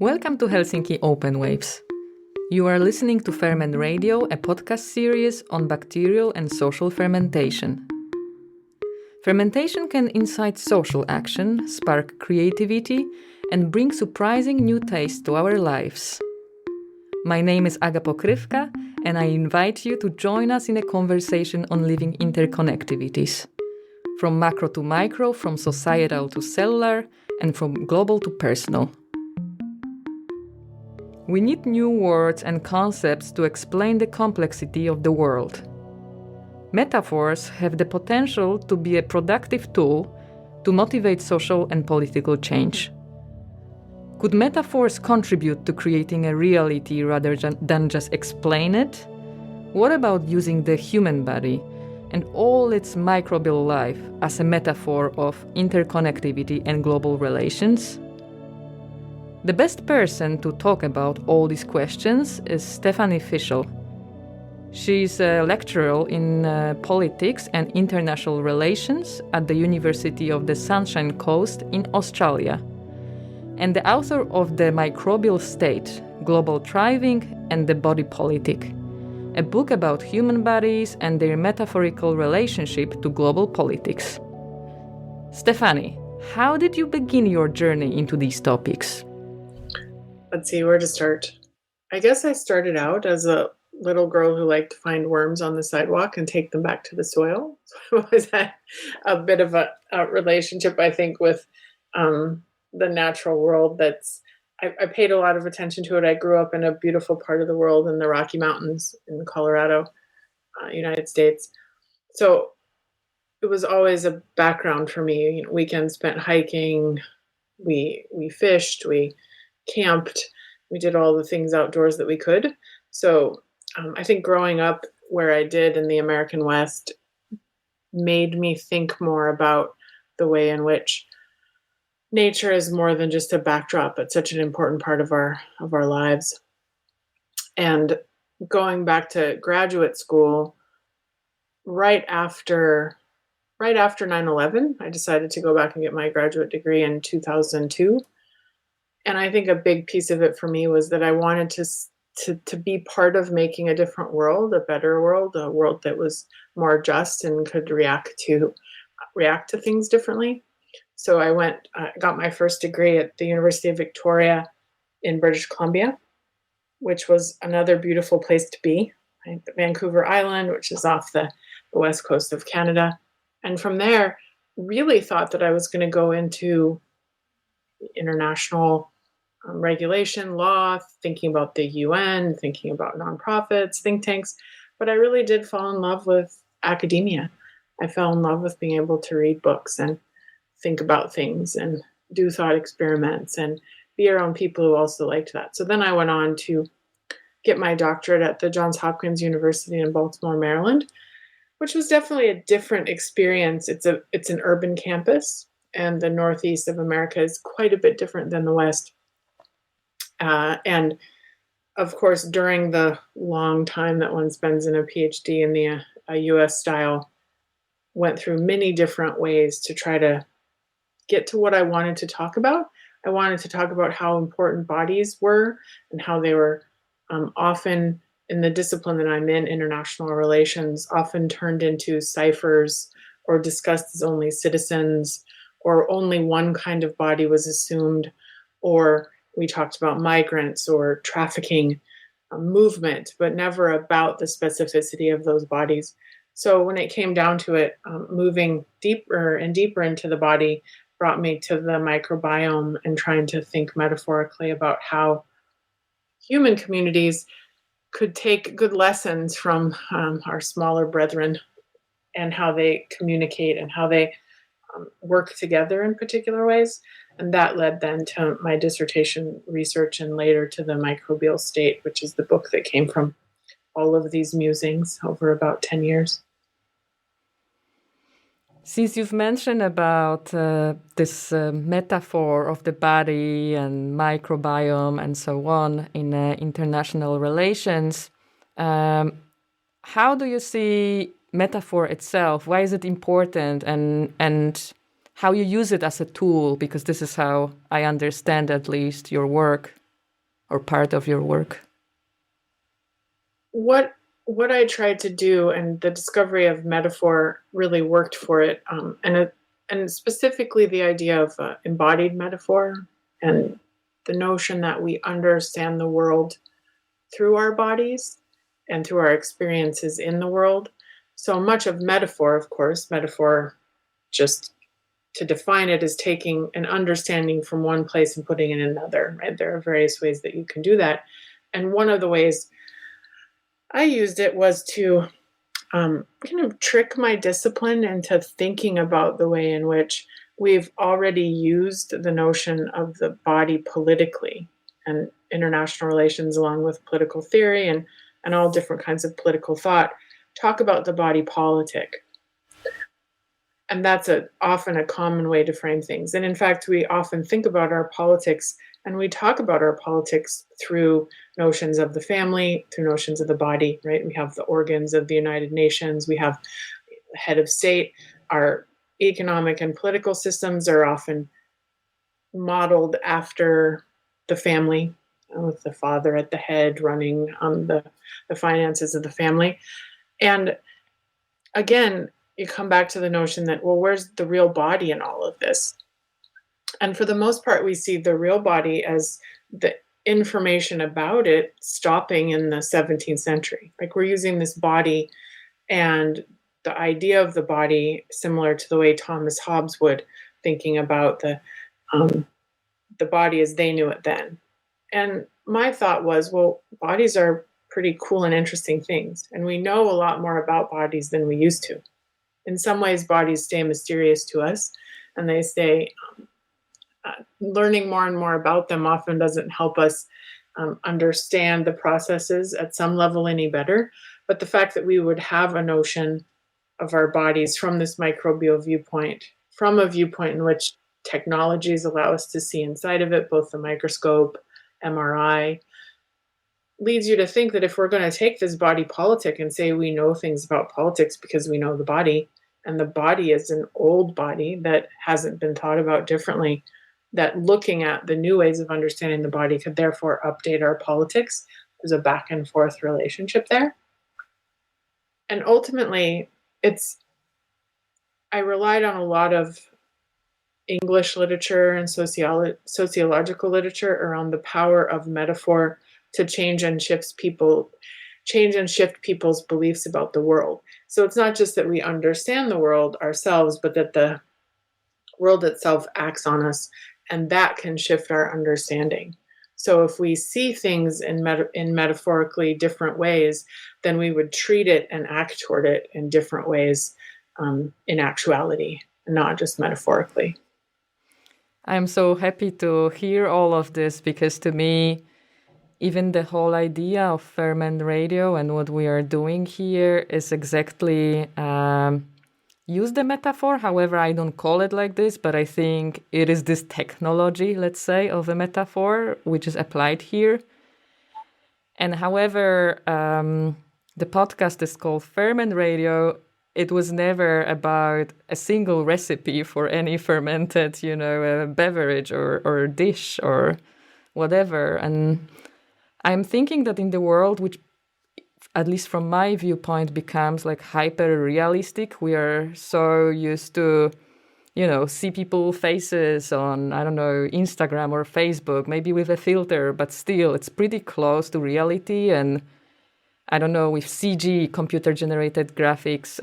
Welcome to Helsinki Open Waves. You are listening to Ferment Radio, a podcast series on bacterial and social fermentation. Fermentation can incite social action, spark creativity, and bring surprising new tastes to our lives. My name is Aga Pokrivka, and I invite you to join us in a conversation on living interconnectivities. From macro to micro, from societal to cellular, and from global to personal. We need new words and concepts to explain the complexity of the world. Metaphors have the potential to be a productive tool to motivate social and political change. Could metaphors contribute to creating a reality rather than just explain it? What about using the human body and all its microbial life as a metaphor of interconnectivity and global relations? The best person to talk about all these questions is Stefanie Fishel. She's a lecturer in politics and international relations at the University of the Sunshine Coast in Australia, and the author of The Microbial State, Global Thriving and the Body Politic, a book about human bodies and their metaphorical relationship to global politics. Stefanie, how did you begin your journey into these topics? Let's see where to start. I guess I started out as a little girl who liked to find worms on the sidewalk and take them back to the soil. So it was a bit of a relationship, I think, with the natural world. I paid a lot of attention to it. I grew up in a beautiful part of the world in the Rocky Mountains in Colorado, United States. So it was always a background for me. Weekends spent hiking. We fished. We camped. We did all the things outdoors that we could. So I think growing up where I did in the American West made me think more about the way in which nature is more than just a backdrop, but such an important part of our lives. And going back to graduate school, right after 9/11, I decided to go back and get my graduate degree in 2002. And I think a big piece of it for me was that I wanted to be part of making a different world, a better world, a world that was more just and could react to things differently. So I got my first degree at the University of Victoria in British Columbia, which was another beautiful place to be, right? Vancouver Island, which is off the west coast of Canada. And from there, really thought that I was going to go into international regulation, law, thinking about the UN, thinking about nonprofits, think tanks. But I really did fall in love with academia. I fell in love with being able to read books and think about things and do thought experiments and be around people who also liked that. So then I went on to get my doctorate at the Johns Hopkins University in Baltimore, Maryland, which was definitely a different experience. It's an urban campus, and the Northeast of America is quite a bit different than the West. And of course, during the long time that one spends in a PhD in the US style, went through many different ways to try to get to what I wanted to talk about. I wanted to talk about how important bodies were and how they were often, in the discipline that I'm in, international relations, often turned into ciphers or discussed as only citizens, or only one kind of body was assumed, or we talked about migrants or trafficking movement, but never about the specificity of those bodies. So when it came down to it, moving deeper and deeper into the body brought me to the microbiome and trying to think metaphorically about how human communities could take good lessons from our smaller brethren and how they communicate and how they work together in particular ways. And that led then to my dissertation research and later to the Microbial State, which is the book that came from all of these musings over about 10 years. Since you've mentioned about this metaphor of the body and microbiome and so on in international relations, how do you see metaphor itself? Why is it important? And how you use it as a tool, because this is how I understand at least your work or part of your work. What I tried to do, and the discovery of metaphor really worked for it, and specifically the idea of embodied metaphor and the notion that we understand the world through our bodies and through our experiences in the world. So much of metaphor, of course, metaphor, just to define it, is taking an understanding from one place and putting it in another, right? There are various ways that you can do that. And one of the ways I used it was to kind of trick my discipline into thinking about the way in which we've already used the notion of the body politically, and international relations, along with political theory and all different kinds of political thought, talk about the body politic. And that's often a common way to frame things. And in fact, we often think about our politics, and we talk about our politics through notions of the family, through notions of the body, right? We have the organs of the United Nations. We have the head of state. Our economic and political systems are often modeled after the family, with the father at the head running the finances of the family. And again, you come back to the notion that, well, where's the real body in all of this? And for the most part, we see the real body as the information about it stopping in the 17th century. Like, we're using this body and the idea of the body similar to the way Thomas Hobbes would, thinking about the body as they knew it then. And my thought was, well, bodies are pretty cool and interesting things. And we know a lot more about bodies than we used to. In some ways, bodies stay mysterious to us, and they stay learning more and more about them often doesn't help us understand the processes at some level any better. But the fact that we would have a notion of our bodies from this microbial viewpoint, from a viewpoint in which technologies allow us to see inside of it, both the microscope, MRI, leads you to think that if we're going to take this body politic and say we know things about politics because we know the body, and the body is an old body that hasn't been thought about differently, that looking at the new ways of understanding the body could therefore update our politics. There's a back and forth relationship there. And ultimately, I relied on a lot of English literature and sociological literature around the power of metaphor to change and shift people's beliefs about the world. So it's not just that we understand the world ourselves, but that the world itself acts on us, and that can shift our understanding. So if we see things in metaphorically different ways, then we would treat it and act toward it in different ways in actuality, not just metaphorically. I'm so happy to hear all of this, because to me, even the whole idea of Ferment Radio and what we are doing here is exactly use the metaphor. However, I don't call it like this, but I think it is this technology, let's say, of a metaphor, which is applied here. And however, the podcast is called Ferment Radio. It was never about a single recipe for any fermented, beverage or dish or whatever. And I'm thinking that in the world, which, at least from my viewpoint, becomes like hyper-realistic, we are so used to, see people's faces on, Instagram or Facebook, maybe with a filter, but still, it's pretty close to reality. And with CG, computer-generated graphics,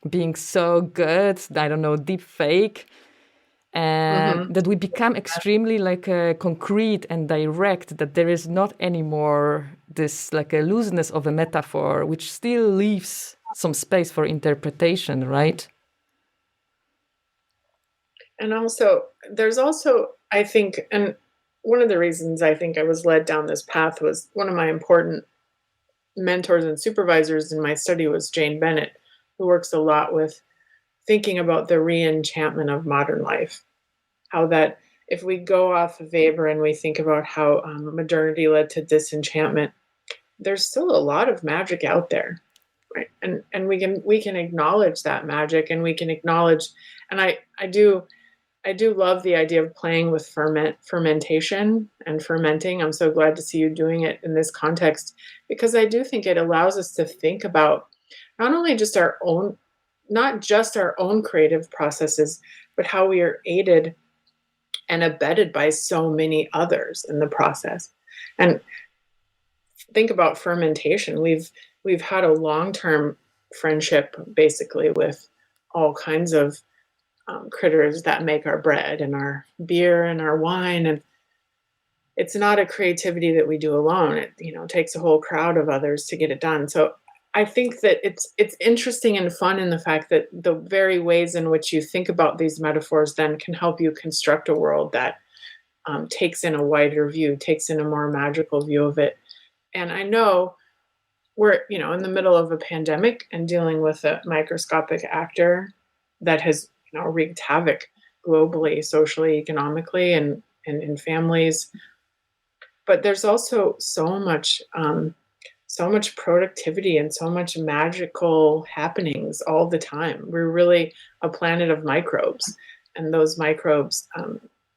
being so good, deep fake, and that we become extremely concrete and direct, that there is not anymore this a looseness of a metaphor, which still leaves some space for interpretation, right? And there's also, I think, and one of the reasons I think I was led down this path was one of my important mentors and supervisors in my study was Jane Bennett, who works a lot with thinking about the re-enchantment of modern life. How that if we go off of Weber and we think about how modernity led to disenchantment, there's still a lot of magic out there. right? And we can acknowledge that magic, and we can acknowledge, and I do love the idea of playing with fermentation and fermenting. I'm so glad to see you doing it in this context, because I do think it allows us to think about not only just our own, not just our own creative processes, but how we are aided and abetted by so many others in the process. And think about fermentation. We've had a long-term friendship basically with all kinds of critters that make our bread and our beer and our wine, and it's not a creativity that we do alone. It takes a whole crowd of others to get it done. So I think that it's interesting and fun in the fact that the very ways in which you think about these metaphors then can help you construct a world that takes in a wider view, takes in a more magical view of it. And I know we're in the middle of a pandemic and dealing with a microscopic actor that has wreaked havoc globally, socially, economically, and in families. But there's also so much productivity and so much magical happenings all the time. We're really a planet of microbes, and those microbes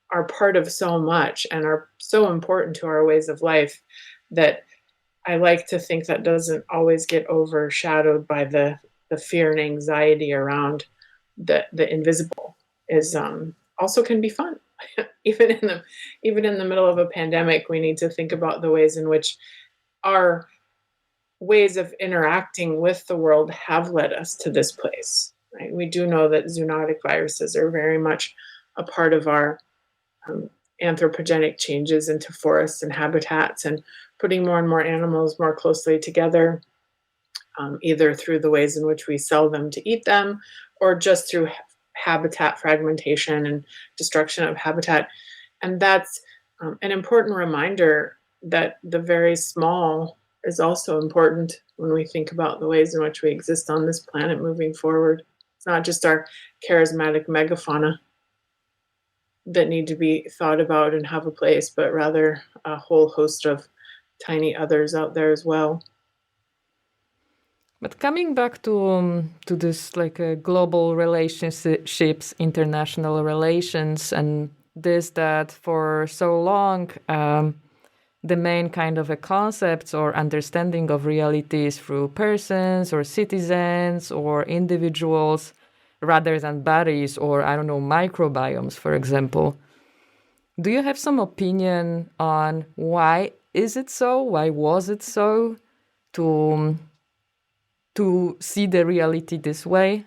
are part of so much and are so important to our ways of life that I like to think that doesn't always get overshadowed by the fear and anxiety around the invisible is also can be fun. even in the middle of a pandemic, we need to think about the ways in which our ways of interacting with the world have led us to this place. Right? We do know that zoonotic viruses are very much a part of our anthropogenic changes into forests and habitats, and putting more and more animals more closely together, either through the ways in which we sell them to eat them, or just through habitat fragmentation and destruction of habitat. And that's an important reminder that the very small is also important when we think about the ways in which we exist on this planet moving forward. It's not just our charismatic megafauna that need to be thought about and have a place, but rather a whole host of tiny others out there as well. But coming back to this global relationships, international relations, and this that for so long the main kind of a concepts or understanding of realities through persons or citizens or individuals rather than bodies or, microbiomes, for example. Do you have some opinion on why is it so? Why was it so to see the reality this way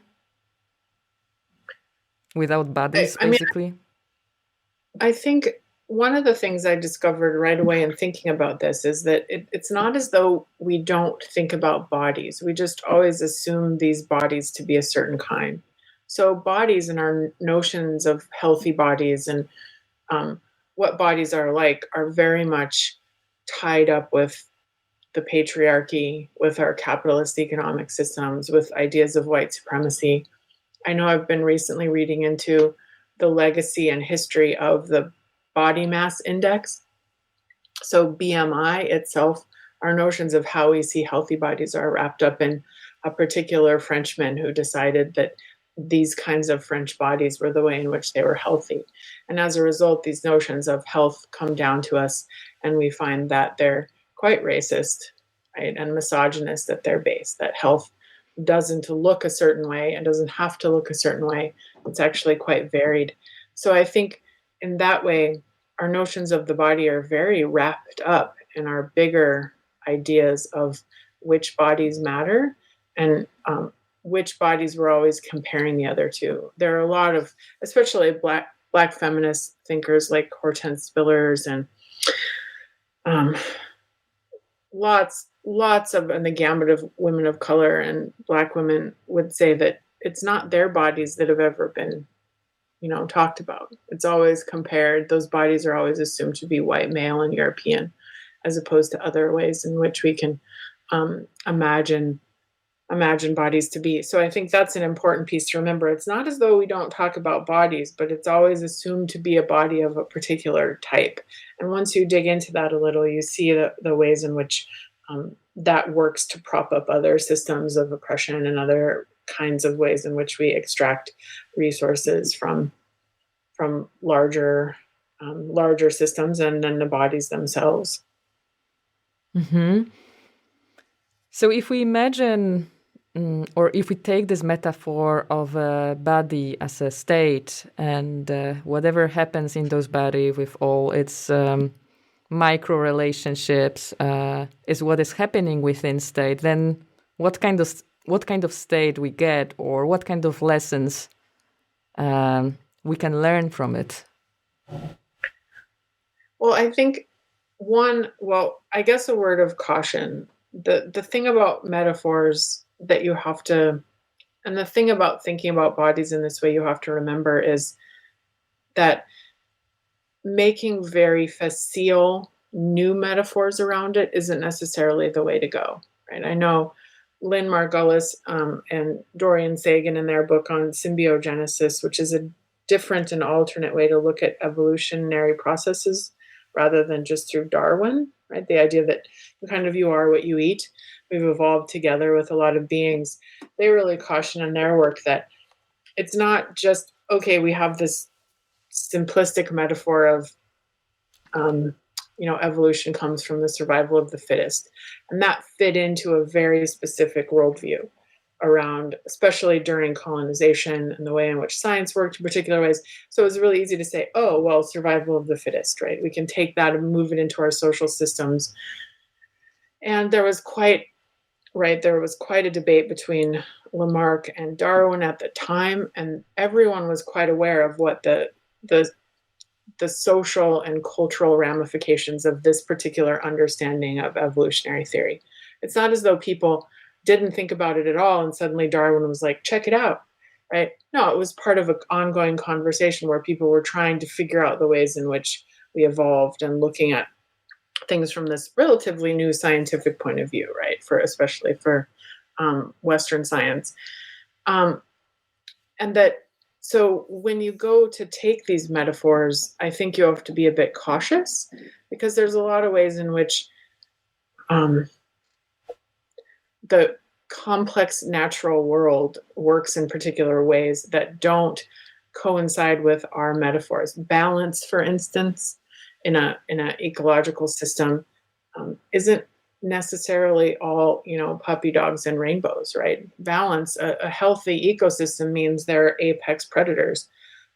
without bodies, basically? I think one of the things I discovered right away in thinking about this is that it's not as though we don't think about bodies. We just always assume these bodies to be a certain kind. So bodies and our notions of healthy bodies and what bodies are like are very much tied up with the patriarchy, with our capitalist economic systems, with ideas of white supremacy. I know I've been recently reading into the legacy and history of the body mass index. So BMI itself, our notions of how we see healthy bodies are wrapped up in a particular Frenchman who decided that these kinds of French bodies were the way in which they were healthy. And as a result, these notions of health come down to us, and we find that they're quite racist, right, and misogynist at their base, that health doesn't look a certain way and doesn't have to look a certain way. It's actually quite varied. So I think in that way, our notions of the body are very wrapped up in our bigger ideas of which bodies matter and which bodies we're always comparing the other to. There are a lot of, especially black feminist thinkers like Hortense Spillers and lots of, and the gamut of women of color and Black women would say that it's not their bodies that have ever been, talked about. It's always compared. Those bodies are always assumed to be white, male, and European, as opposed to other ways in which we can imagine bodies to be. So I think that's an important piece to remember. It's not as though we don't talk about bodies, but it's always assumed to be a body of a particular type. And once you dig into that a little, you see the ways in which that works to prop up other systems of oppression and other kinds of ways in which we extract resources from larger systems and then the bodies themselves. Mm-hmm. So if we imagine, or if we take this metaphor of a body as a state, and whatever happens in those bodies with all its micro relationships is what is happening within state, then what kind of state we get, or what kind of lessons we can learn from it? Well, I think I guess a word of caution. The thing about metaphors that you have to, and the thing about thinking about bodies in this way you have to remember is that making very facile new metaphors around it isn't necessarily the way to go, right? I know Lynn Margulis and Dorian Sagan in their book on symbiogenesis, which is a different and alternate way to look at evolutionary processes rather than just through Darwin, right? The idea that you are what you eat. We've evolved together with a lot of beings. They really caution in their work that it's not just, okay, we have this simplistic metaphor of, evolution comes from the survival of the fittest. And that fit into a very specific worldview around, especially during colonization and the way in which science worked in particular ways. So it's really easy to say, oh, well, survival of the fittest, right? We can take that and move it into our social systems. And there was quite a debate between Lamarck and Darwin at the time, and everyone was quite aware of what the social and cultural ramifications of this particular understanding of evolutionary theory. It's not as though people didn't think about it at all and suddenly Darwin was like, check it out, right? No, it was part of an ongoing conversation where people were trying to figure out the ways in which we evolved and looking at things from this relatively new scientific point of view, right? Especially for Western science. So when you go to take these metaphors, I think you have to be a bit cautious because there's a lot of ways in which the complex natural world works in particular ways that don't coincide with our metaphors. Balance, for instance, in an ecological system isn't necessarily all, puppy dogs and rainbows, right? Balance, a healthy ecosystem means there are apex predators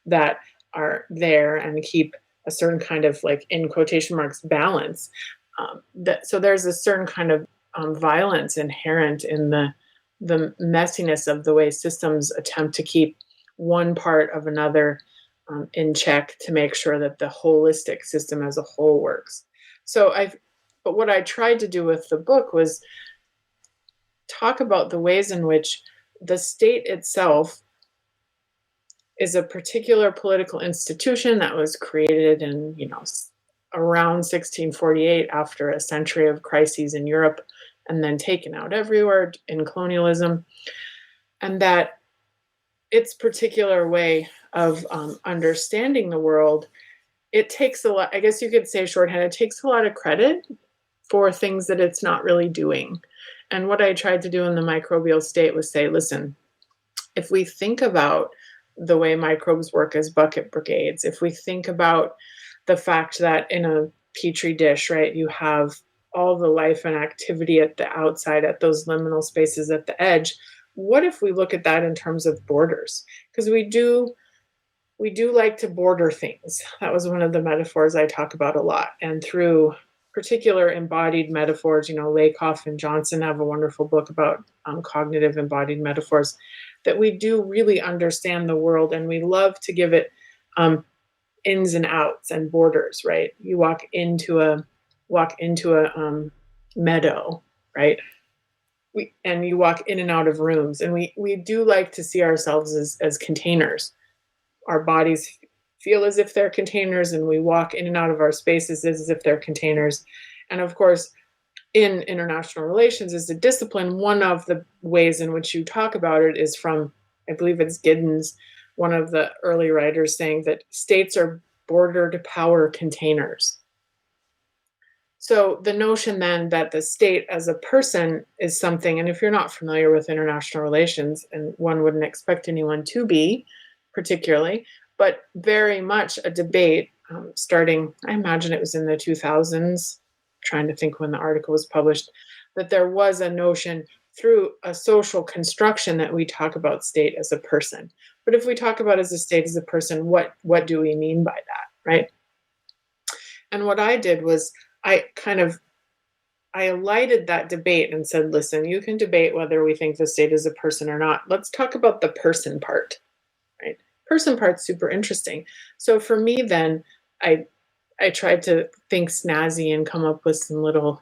that are there and keep a certain kind of, like, in quotation marks, balance. So there's a certain kind of violence inherent in the messiness of the way systems attempt to keep one part of another in check to make sure that the holistic system as a whole works. But what I tried to do with the book was talk about the ways in which the state itself is a particular political institution that was created in, around 1648 after a century of crises in Europe and then taken out everywhere in colonialism. And that its particular way of understanding the world, it takes a lot, I guess you could say shorthand, it takes a lot of credit for things that it's not really doing. And what I tried to do in the microbial state was say, listen, if we think about the way microbes work as bucket brigades, if we think about the fact that in a petri dish, right, you have all the life and activity at the outside, at those liminal spaces at the edge, what if we look at that in terms of borders? Because we do like to border things. That was one of the metaphors I talk about a lot. And through particular embodied metaphors, Lakoff and Johnson have a wonderful book about cognitive embodied metaphors, that we do really understand the world and we love to give it ins and outs and borders, right? You walk into a meadow, right? And you walk in and out of rooms, and we do like to see ourselves as containers. Our bodies feel as if they're containers, and we walk in and out of our spaces as if they're containers. And of course, in international relations as a discipline, one of the ways in which you talk about it is from, I believe it's Giddens, one of the early writers, saying that states are border to power containers. So the notion then that the state as a person is something, and if you're not familiar with international relations, and one wouldn't expect anyone to be particularly, but very much a debate starting, I imagine it was in the 2000s, trying to think when the article was published, that there was a notion through a social construction that we talk about state as a person. But if we talk about as a state as a person, what do we mean by that, right? And what I did was I alighted that debate and said, listen, you can debate whether we think the state is a person or not. Let's talk about the person part, right? Person part's super interesting. So for me then, I tried to think snazzy and come up with some little,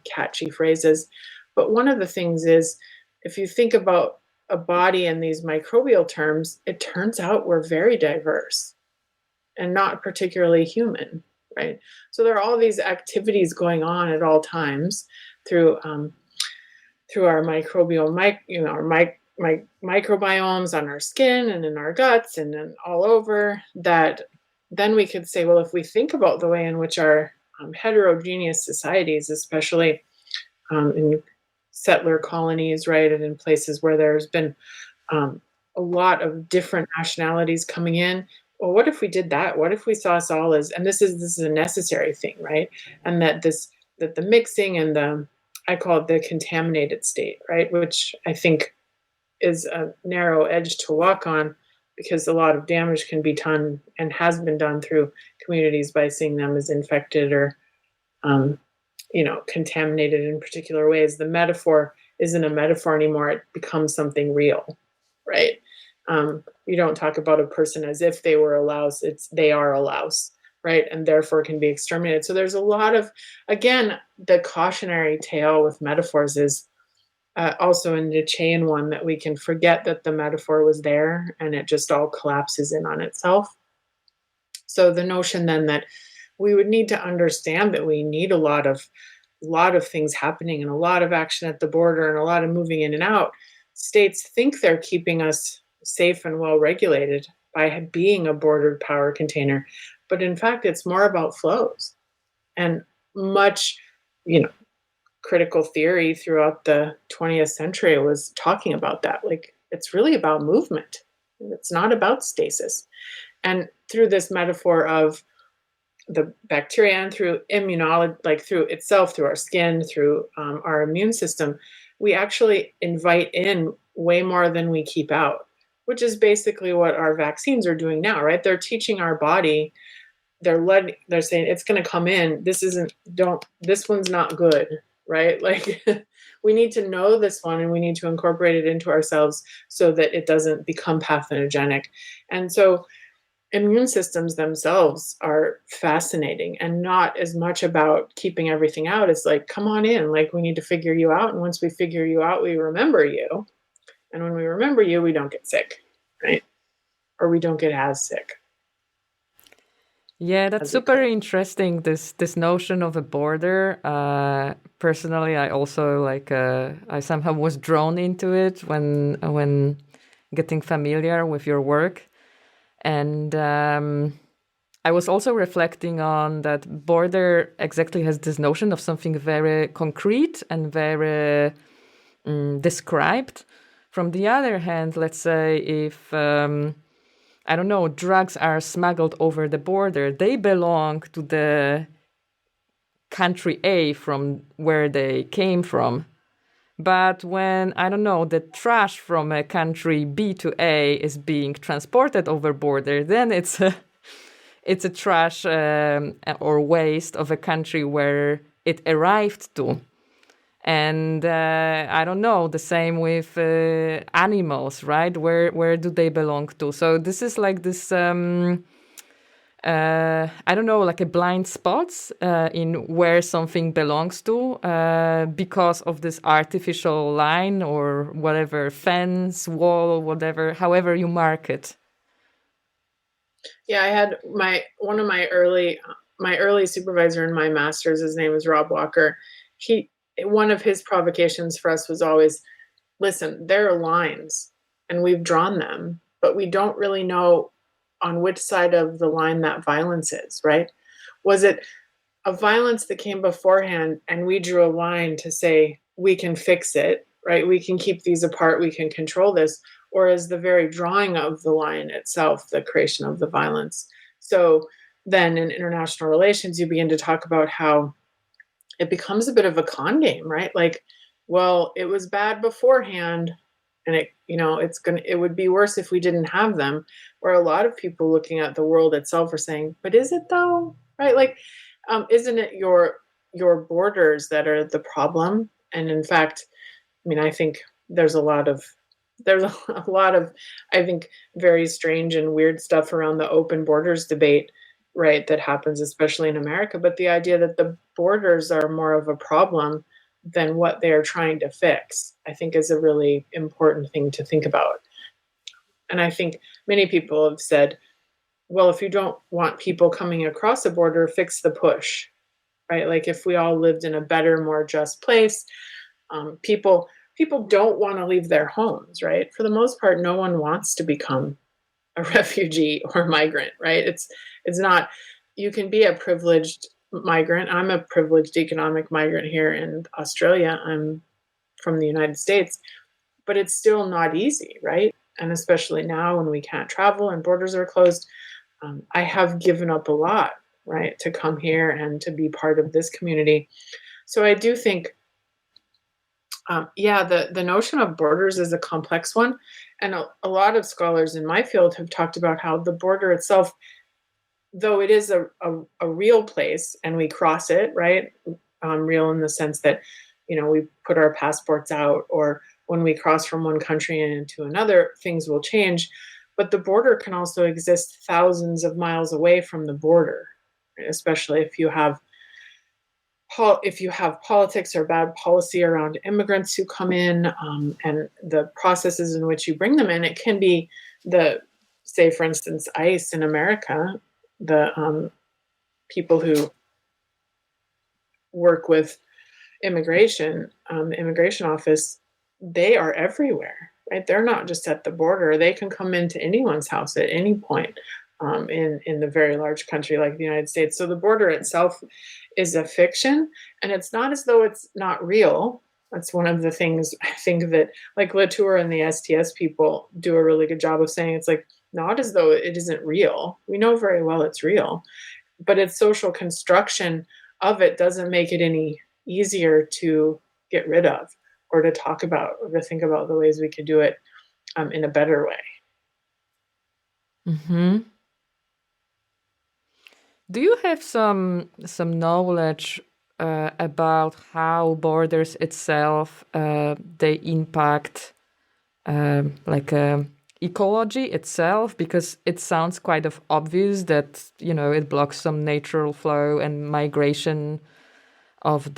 catchy phrases. But one of the things is, if you think about a body in these microbial terms, it turns out we're very diverse and not particularly human, right? So there are all these activities going on at all times through our microbial, microbiomes on our skin and in our guts and then all over, that then we could say, well, if we think about the way in which our heterogeneous societies, especially in settler colonies, right, and in places where there's been a lot of different nationalities coming in, well, what if we did that? What if we saw us all as, and this is a necessary thing, right? And that the mixing and I call it the contaminated state, right? Which I think is a narrow edge to walk on, because a lot of damage can be done and has been done through communities by seeing them as infected or, contaminated in particular ways. The metaphor isn't a metaphor anymore. It becomes something real, right? You don't talk about a person as if they were a louse. They are a louse, right? And therefore can be exterminated. So there's a lot of, again, the cautionary tale with metaphors is also a Nietzschean one, that we can forget that the metaphor was there and it just all collapses in on itself. So the notion then that we would need to understand that we need a lot of things happening and a lot of action at the border and a lot of moving in and out. States think they're keeping us safe and well regulated by being a bordered power container, but in fact it's more about flows. And much critical theory throughout the 20th century was talking about that. Like, it's really about movement, it's not about stasis. And through this metaphor of the bacteria and through immunology, like through itself, through our skin, through our immune system, we actually invite in way more than we keep out, which is basically what our vaccines are doing now, right? They're teaching our body, they're saying it's going to come in. This one's not good, right? Like we need to know this one and we need to incorporate it into ourselves so that it doesn't become pathogenic. And so immune systems themselves are fascinating and not as much about keeping everything out. It's like, come on in, like we need to figure you out. And once we figure you out, we remember you. And when we remember you, we don't get sick, right? Or we don't get as sick. Yeah, that's super interesting, this notion of a border. Personally, I also I somehow was drawn into it when getting familiar with your work. And I was also reflecting on that border exactly has this notion of something very concrete and very described. From the other hand, let's say if, drugs are smuggled over the border, they belong to the country A from where they came from. But when, the trash from a country B to A is being transported over border, then it's a trash or waste of a country where it arrived to. And the same with animals, right? Where do they belong to? So this is like this, like a blind spots in where something belongs to because of this artificial line or whatever, fence, wall, whatever, however you mark it. Yeah, I had one of my early supervisor in my master's, his name is Rob Walker. One of his provocations for us was always, listen, there are lines and we've drawn them, but we don't really know on which side of the line that violence is, right? Was it a violence that came beforehand, and we drew a line to say we can fix it, right? We can keep these apart, we can control this, or is the very drawing of the line itself the creation of the violence? So then in international relations, you begin to talk about how it becomes a bit of a con game, right? Like, well, it was bad beforehand, and it would be worse if we didn't have them. Where a lot of people looking at the world itself are saying, but is it though? Right? Like, isn't it your borders that are the problem? And in fact, I mean, I think there's a lot of, I think, very strange and weird stuff around the open borders debate, right, that happens, especially in America. But the idea that the borders are more of a problem than what they are trying to fix, I think is a really important thing to think about. And I think many people have said, well, if you don't want people coming across the border, fix the push, right? Like if we all lived in a better, more just place, people don't want to leave their homes, right? For the most part, no one wants to become a refugee or migrant, right? It's not, you can be a privileged migrant. I'm a privileged economic migrant here in Australia. I'm from the United States, but it's still not easy, right? And especially now when we can't travel and borders are closed, I have given up a lot, right, to come here and to be part of this community. So I do think, the notion of borders is a complex one. And a lot of scholars in my field have talked about how the border itself, though it is a real place and we cross it, right? Real in the sense that, we put our passports out, or when we cross from one country into another, things will change. But the border can also exist thousands of miles away from the border, right? Especially if you have politics or bad policy around immigrants who come in, and the processes in which you bring them in. It can be say, for instance, ICE in America, the people who work with immigration, the immigration office, they are everywhere, right? They're not just at the border. They can come into anyone's house at any point, in the very large country like the United States. So the border itself is a fiction, and it's not as though it's not real. That's one of the things I think that, like, Latour and the STS people do a really good job of saying. It's like, not as though it isn't real. We know very well it's real, but its social construction of it doesn't make it any easier to get rid of, or to talk about, or to think about the ways we could do it in a better way. Mm-hmm. Do you have some knowledge about how borders itself they impact ecology itself? Because it sounds quite of obvious that it blocks some natural flow and migration of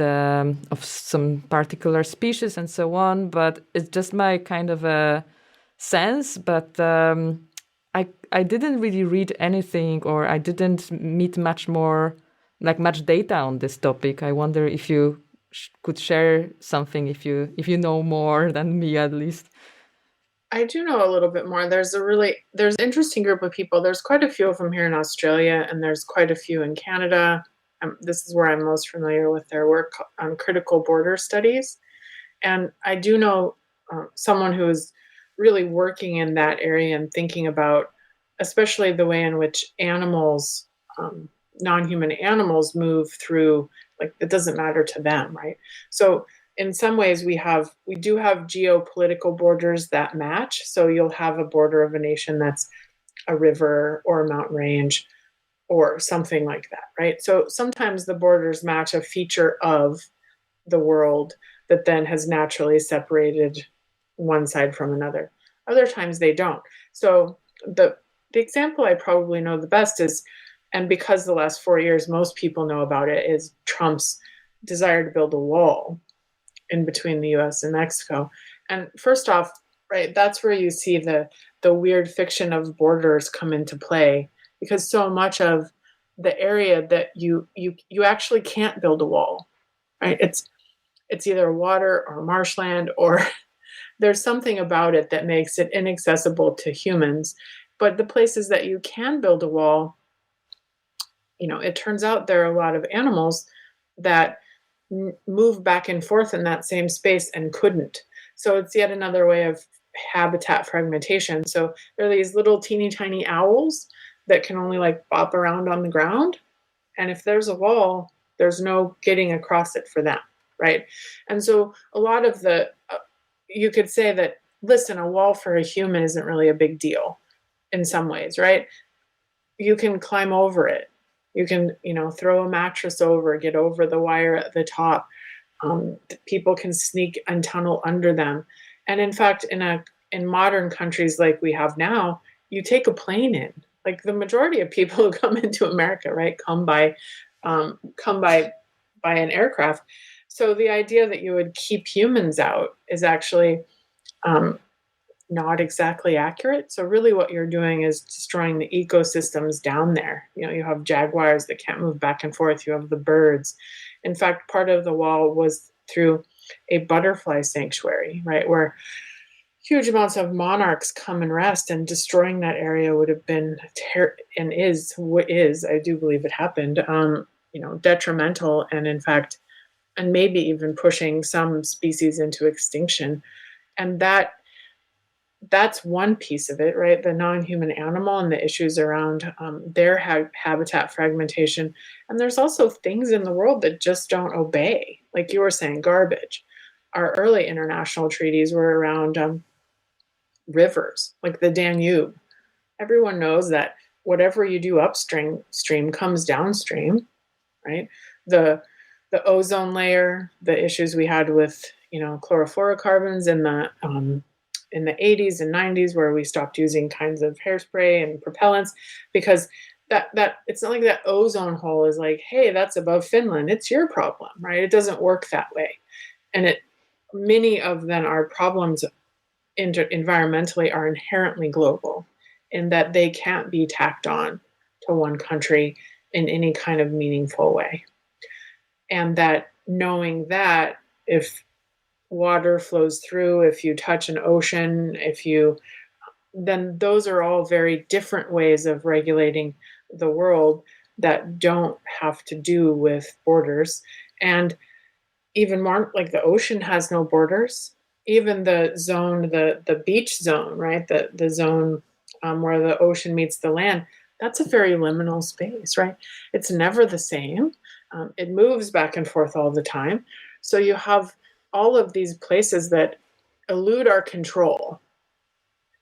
some particular species and so on. But it's just my kind of a sense. But I didn't really read anything, or I didn't meet much data on this topic. I wonder if you could share something, if you know more than me, at least. I do know a little bit more. There's an interesting group of people. There's quite a few of them here in Australia, and there's quite a few in Canada. This is where I'm most familiar with their work on critical border studies. And I do know someone who is really working in that area and thinking about especially the way in which animals, non-human animals, move through, like, it doesn't matter to them, right? So in some ways we do have geopolitical borders that match. So you'll have a border of a nation that's a river or a mountain range or something like that, right? So sometimes the borders match a feature of the world that then has naturally separated one side from another. Other times they don't. So the example I probably know the best is, and because the last 4 years most people know about it, is Trump's desire to build a wall in between the US and Mexico. And first off, right, that's where you see the weird fiction of borders come into play, because so much of the area that you actually can't build a wall, right? It's either water or marshland, or there's something about it that makes it inaccessible to humans. But the places that you can build a wall, it turns out there are a lot of animals that move back and forth in that same space and couldn't. So it's yet another way of habitat fragmentation. So there are these little teeny tiny owls that can only like bop around on the ground. And if there's a wall, there's no getting across it for them, right? And so a lot of you could say that, listen, a wall for a human isn't really a big deal in some ways, right? You can climb over it. You can, throw a mattress over, get over the wire at the top. People can sneak and tunnel under them. And in fact, in modern countries like we have now, you take a plane in. Like the majority of people who come into America, right, come by an aircraft. So the idea that you would keep humans out is actually not exactly accurate. So really what you're doing is destroying the ecosystems down there. You have jaguars that can't move back and forth. You have the birds. In fact, part of the wall was through a butterfly sanctuary, right, where huge amounts of monarchs come and rest, and destroying that area would have been and is, I do believe it happened, detrimental, and in fact, and maybe even pushing some species into extinction. And that's one piece of it, right? The non-human animal and the issues around their habitat fragmentation. And there's also things in the world that just don't obey. Like you were saying, garbage. Our early international treaties were around rivers, like the Danube. Everyone knows that whatever you do upstream comes downstream, right? The ozone layer, the issues we had with chlorofluorocarbons in the 80s and 90s, where we stopped using kinds of hairspray and propellants, because that it's not like that ozone hole is like, hey, that's above Finland, it's your problem, right? It doesn't work that way. And many of then our problems environmentally are inherently global, in that they can't be tacked on to one country in any kind of meaningful way. And that knowing that if water flows through, if you touch an ocean, then those are all very different ways of regulating the world that don't have to do with borders. And even more, like the ocean has no borders. Even the zone, the beach zone, right? The zone where the ocean meets the land, that's a very liminal space, right? It's never the same. It moves back and forth all the time. So you have all of these places that elude our control.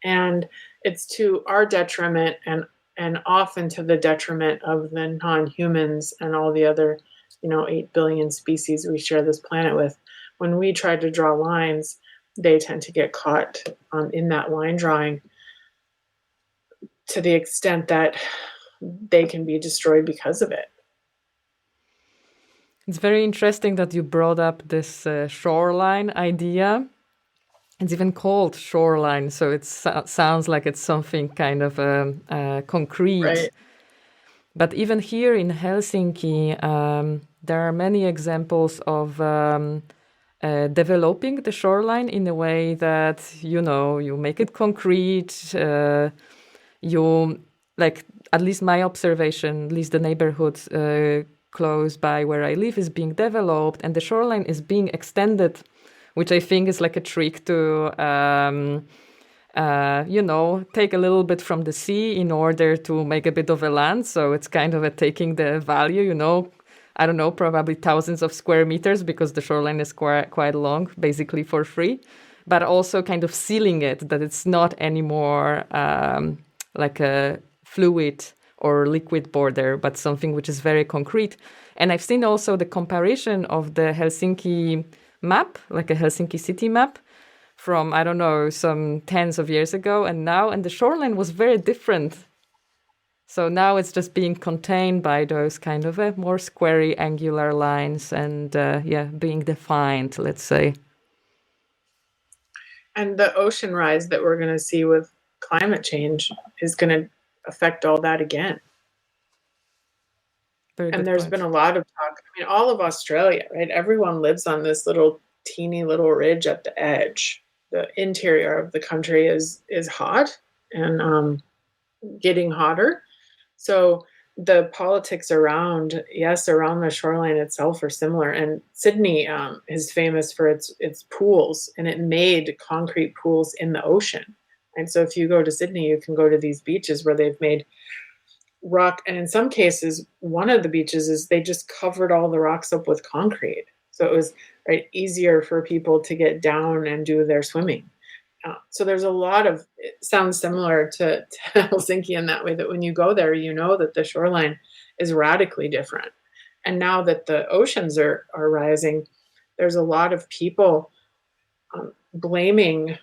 And it's to our detriment, and often to the detriment of the non-humans and all the other 8 billion species we share this planet with. When we try to draw lines, they tend to get caught in that line drawing, to the extent that they can be destroyed because of it. It's very interesting that you brought up this shoreline idea. It's even called shoreline, so it sounds like it's something kind of concrete. Right. But even here in Helsinki, there are many examples of developing the shoreline in a way that, you make it concrete. You, like, at least my observation, at least the neighborhood close by where I live is being developed, and the shoreline is being extended, which I think is like a trick to, take a little bit from the sea in order to make a bit of a land. So it's kind of taking the value, I don't know, probably thousands of square meters, because the shoreline is quite long, basically for free, but also kind of sealing it, that it's not anymore like a fluid or liquid border, but something which is very concrete. And I've seen also the comparison of the Helsinki map, like a Helsinki city map, from, I don't know, some tens of years ago and now, and the shoreline was very different. So now it's just being contained by those kind of more squarey, angular lines and, being defined, let's say. And the ocean rise that we're going to see with climate change is going to affect all that again. And there's been a lot of talk. I mean, all of Australia, right? Everyone lives on this teeny little ridge at the edge. The interior of the country is hot and getting hotter. So the politics around the shoreline itself are similar. And Sydney is famous for its pools, and it made concrete pools in the ocean. And so if you go to Sydney, you can go to these beaches where they've made rock, and in some cases, one of the beaches is they just covered all the rocks up with concrete. So it was easier for people to get down and do their swimming. So there's a lot of, it sounds similar to Helsinki in that way, that when you go there, you know that the shoreline is radically different. And now that the oceans are rising, there's a lot of people blaming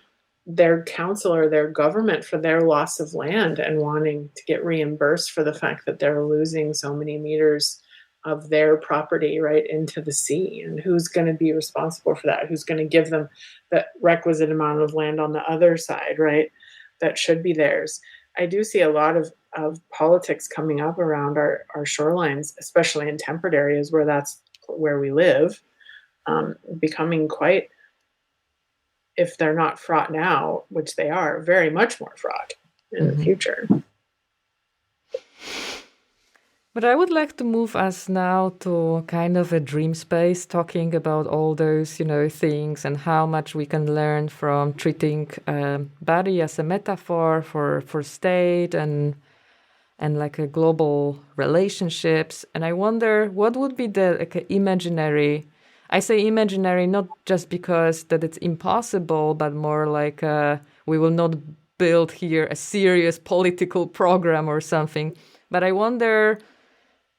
their council or their government for their loss of land and wanting to get reimbursed for the fact that they're losing so many meters of their property right into the sea. And who's going to be responsible for that? Who's going to give them the requisite amount of land on the other side, right? That should be theirs. I do see a lot of politics coming up around our shorelines, especially in temperate areas where that's where we live, becoming quite, if they're not fraught now, which they are, very much more fraught in the future. But I would like to move us now to kind of a dream space, talking about all those, things and how much we can learn from treating body as a metaphor for state and like a global relationships. And I wonder what would be the imaginary. I say imaginary not just because that it's impossible, but more like we will not build here a serious political program or something. But I wonder,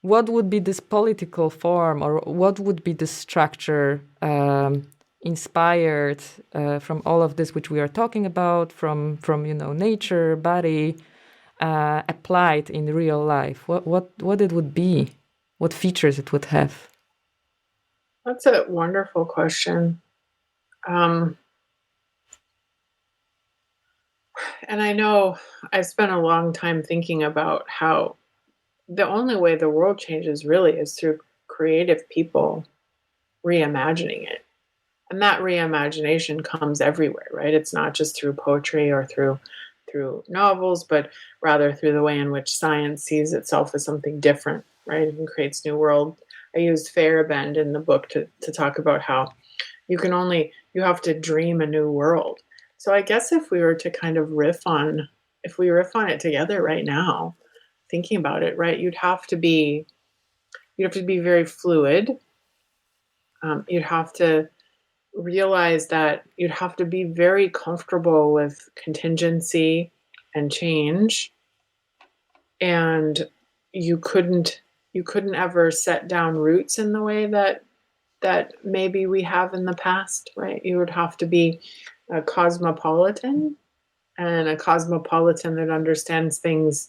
what would be this political form, or what would be the structure inspired from all of this which we are talking about, from nature, body, applied in real life? What it would be, what features it would have? That's a wonderful question. And I know I've spent a long time thinking about how the only way the world changes really is through creative people reimagining it. And that reimagination comes everywhere, right? It's not just through poetry or through novels, but rather through the way in which science sees itself as something different, right? And creates new world. I used Feyerabend in the book to talk about how you have to dream a new world. So I guess if we were to kind of riff on it together right now, thinking about it, right, you'd have to be very fluid. You'd have to realize that you'd have to be very comfortable with contingency and change, and you couldn't ever set down roots in the way that maybe we have in the past, right? You would have to be a cosmopolitan, and a cosmopolitan that understands things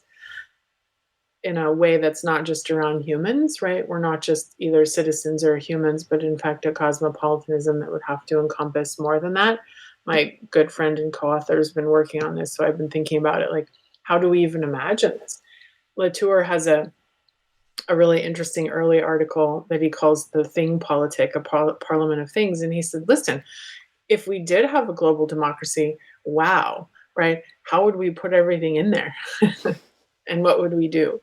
in a way that's not just around humans, right? We're not just either citizens or humans, but in fact a cosmopolitanism that would have to encompass more than that. My good friend and co-author has been working on this, so I've been thinking about it, like, how do we even imagine this? Latour has a really interesting early article that he calls The Thing Politic, a parliament of things. And he said, listen, if we did have a global democracy, wow, right? How would we put everything in there? And what would we do?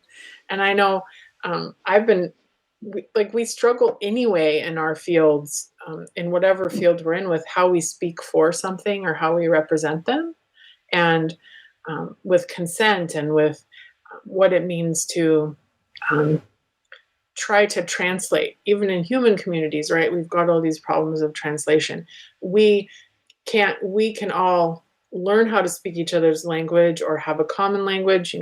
And I know we struggle anyway in our fields, in whatever field we're in, with how we speak for something or how we represent them, and with consent, and with what it means to try to translate, even in human communities, right? We've got all these problems of translation. We can all learn how to speak each other's language or have a common language.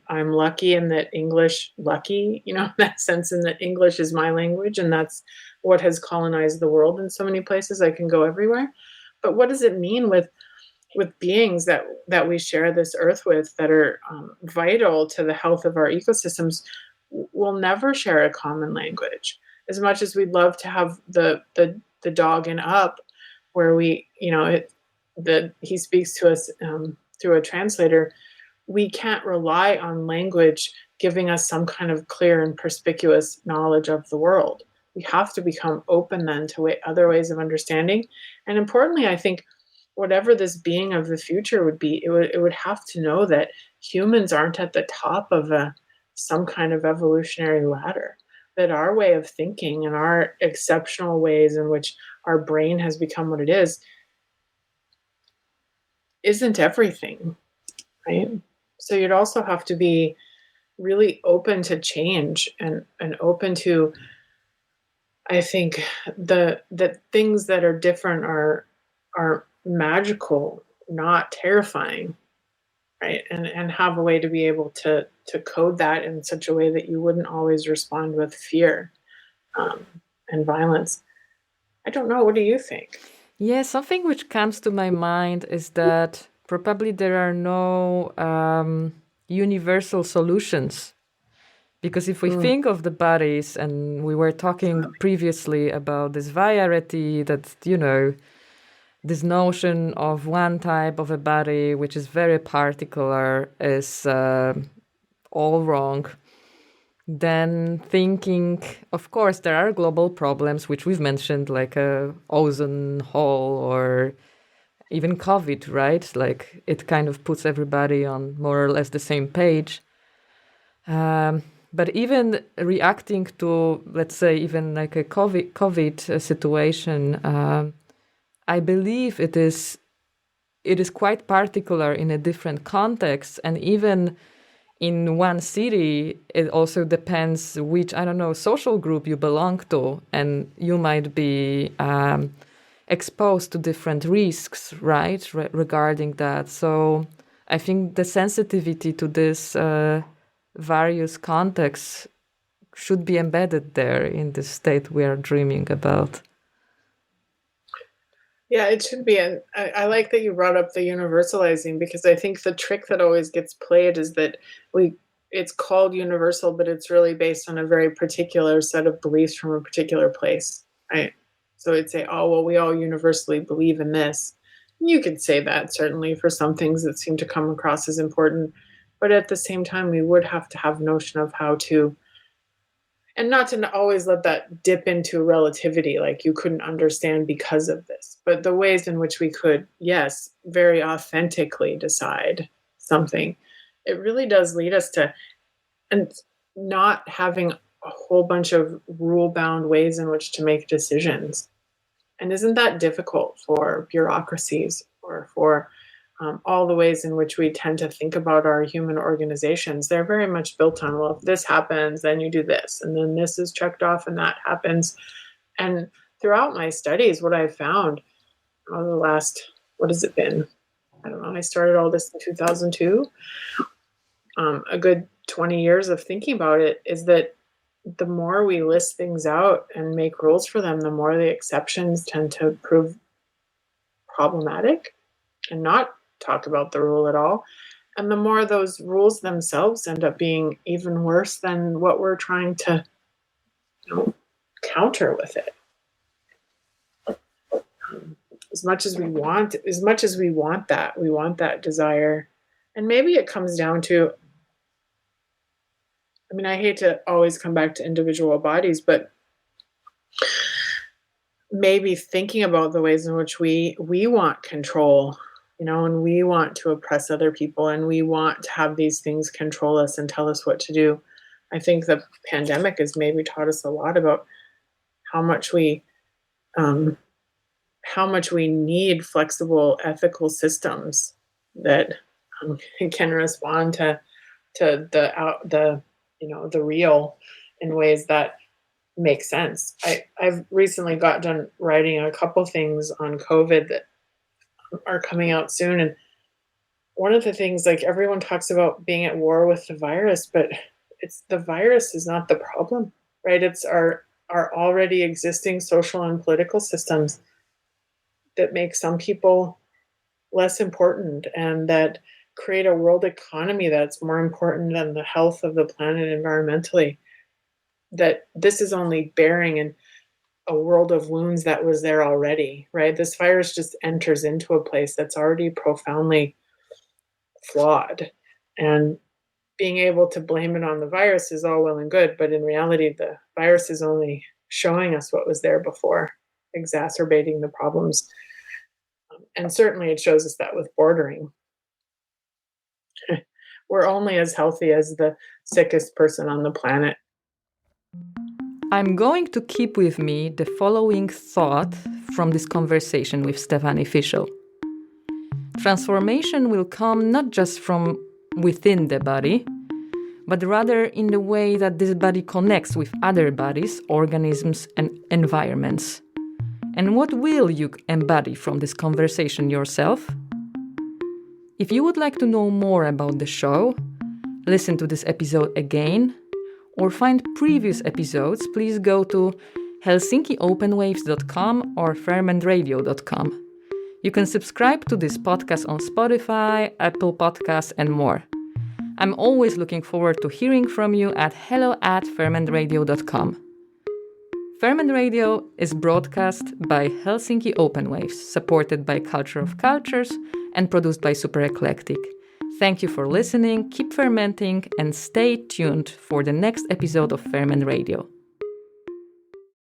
I'm lucky in that in that sense, in that English is my language, and that's what has colonized the world in so many places. I can go everywhere. But what does it mean with beings that we share this earth with, that are vital to the health of our ecosystems? We'll never share a common language. As much as we'd love to have the dog in Up, where he speaks to us through a translator, we can't rely on language giving us some kind of clear and perspicuous knowledge of the world. We have to become open then to other ways of understanding. And importantly, I think whatever this being of the future would be, it would have to know that humans aren't at the top of a some kind of evolutionary ladder, that our way of thinking and our exceptional ways in which our brain has become what it is isn't everything, right? So you'd also have to be really open to change and open to, I think, the things that are different are magical, not terrifying, right? And have a way to be able to code that in such a way that you wouldn't always respond with fear and violence. I don't know. What do you think? Yeah, something which comes to my mind is that probably there are no universal solutions. Because if we think of the bodies, and we were talking previously about this variety, that, this notion of one type of a body, which is very particular, is all wrong. Then thinking, of course, there are global problems, which we've mentioned, like a ozone hole or even COVID, right? Like it kind of puts everybody on more or less the same page. But even reacting to, let's say, even like a COVID situation, I believe it is quite particular in a different context, and even in one city, it also depends which, I don't know, social group you belong to, and you might be exposed to different risks, right, regarding that. So I think the sensitivity to this various contexts should be embedded there in the state we are dreaming about. Yeah, it should be. And I like that you brought up the universalizing, because I think the trick that always gets played is that it's called universal, but it's really based on a very particular set of beliefs from a particular place, right? So it'd say, oh, well, we all universally believe in this. You could say that certainly for some things that seem to come across as important. But at the same time, we would have to have notion of how to, and not to always let that dip into relativity, like you couldn't understand because of this, but the ways in which we could, yes, very authentically decide something. It really does lead us to, and not having a whole bunch of rule-bound ways in which to make decisions. And isn't that difficult for bureaucracies or for all the ways in which we tend to think about our human organizations? They're very much built on, well, if this happens, then you do this, and then this is checked off and that happens. And throughout my studies, what I've found over the last, what has it been? I don't know, I started all this in 2002. A good 20 years of thinking about it is that the more we list things out and make rules for them, the more the exceptions tend to prove problematic and not talk about the rule at all. And the more those rules themselves end up being even worse than what we're trying to counter with it. As much as we want that desire. And maybe it comes down to, I mean, I hate to always come back to individual bodies, but maybe thinking about the ways in which we want control, and we want to oppress other people, and we want to have these things control us and tell us what to do. I think the pandemic has maybe taught us a lot about how much we need flexible ethical systems that can respond to the real in ways that make sense. I've recently got done writing a couple things on COVID that are coming out soon. And one of the things, like, everyone talks about being at war with the virus, but it's the virus is not the problem, right? It's our already existing social and political systems that make some people less important and that create a world economy that's more important than the health of the planet environmentally. That this is only bearing in a world of wounds that was there already, right? This virus just enters into a place that's already profoundly flawed. And being able to blame it on the virus is all well and good, but in reality, the virus is only showing us what was there before, exacerbating the problems. And certainly it shows us that with bordering. we're only as healthy as the sickest person on the planet. I'm going to keep with me the following thought from this conversation with Stefanie Fishel. Transformation will come not just from within the body, but rather in the way that this body connects with other bodies, organisms, and environments. And what will you embody from this conversation yourself? If you would like to know more about the show, listen to this episode again, or find previous episodes, please go to helsinkiopenwaves.com or fermentradio.com. You can subscribe to this podcast on Spotify, Apple Podcasts, and more. I'm always looking forward to hearing from you at hello@fermentradio.com. Ferment Radio is broadcast by Helsinki Open Waves, supported by Culture of Cultures and produced by Super Eclectic. Thank you for listening, keep fermenting, and stay tuned for the next episode of Ferment Radio.